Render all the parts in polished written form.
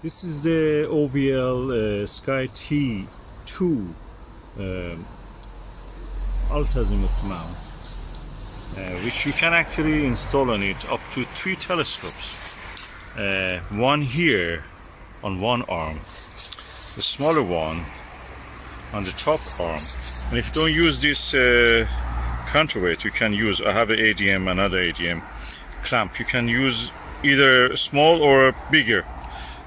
This is the OVL SkyTee 2 Alt-Azimuth mount, which you can actually install on it up to 3 telescopes. One here on one arm, the smaller one on the top arm. And if you don't use this counterweight, you can use, I have an ADM, another ADM clamp. You can use either small or bigger,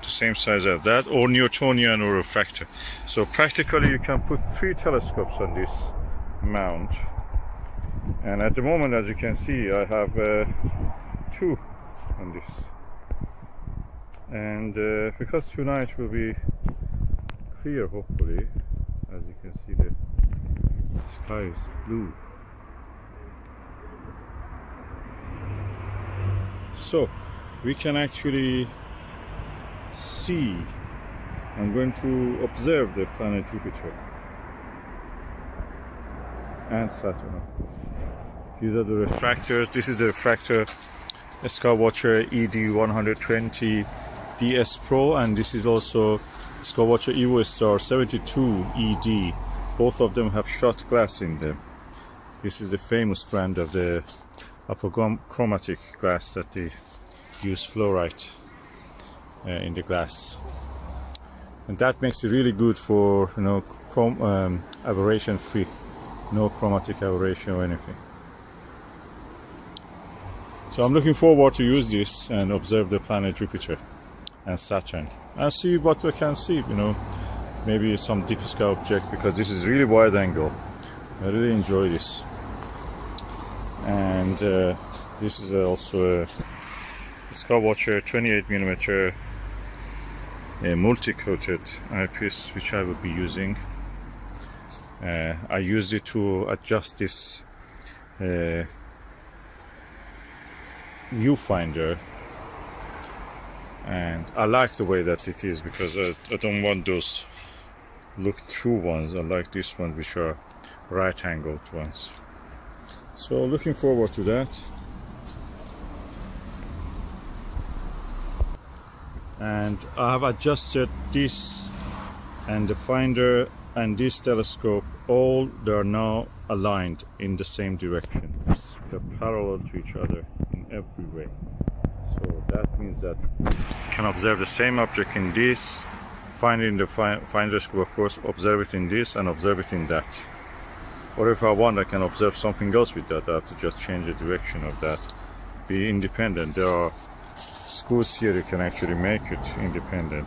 the same size as that, or Newtonian or refractor. So practically you can put 3 telescopes on this mount. And at the moment, as you can see, I have 2 on this. And because tonight will be clear, hopefully, as you can see, the sky is blue. So we can actually see, I'm going to observe the planet Jupiter and Saturn, of course. These are the refractors. This is the refractor Skywatcher ED120 DS Pro, and this is also Skywatcher Evostar 72 ED. Both of them have shot glass in them. This is the famous brand of the Apochromatic glass that they use fluorite in the glass, and that makes it really good for, you know, aberration free, no chromatic aberration or anything. So I'm looking forward to use this and observe the planet Jupiter and Saturn and see what we can see, you know, maybe some deep sky object, because this is really wide angle. I really enjoy this. And this is also a Skywatcher 28mm multi-coated eyepiece, which I will be using. I used it to adjust this viewfinder, and I like the way that it is, because I don't want those look-through ones. I like this one, which are right-angled ones. So looking forward to that. And I have adjusted this and the finder and this telescope, all they are now aligned in the same direction. They're parallel to each other in every way. So that means that you can observe the same object in this, find it in the finder scope, of course, observe it in this and observe it in that. Or if I want, I can observe something else with that. I have to just change the direction of that. Be independent. There are screws here you can actually make it independent.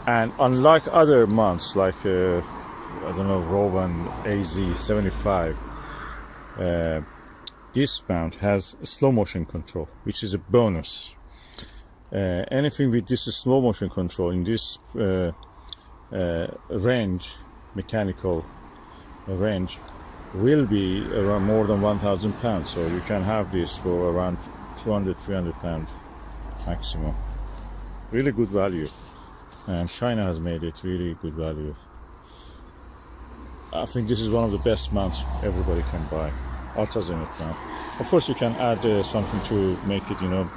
And unlike other mounts, like I don't know, Rowan AZ75, this mount has slow motion control, which is a bonus. Anything with this slow motion control in this range, mechanical range, will be around more than 1,000 pounds. So you can have this for around 200-300 pounds maximum. Really good value, and China has made it really good value. I think this is one of the best mounts everybody can buy. Alt-Azimuth mount. Of course, you can add something to make it, you know,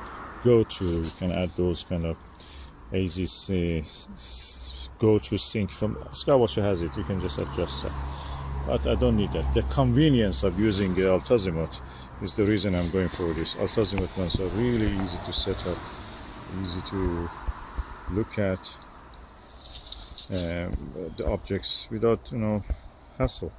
go to. You can add those kind of AZC go to sync from Skywatcher has it. You can just adjust that, but I don't need that. The convenience of using the Alt-Azimuth is the reason I'm going for this. Alt-Azimuth mounts are really easy to set up, easy to look at the objects without, you know, hassle.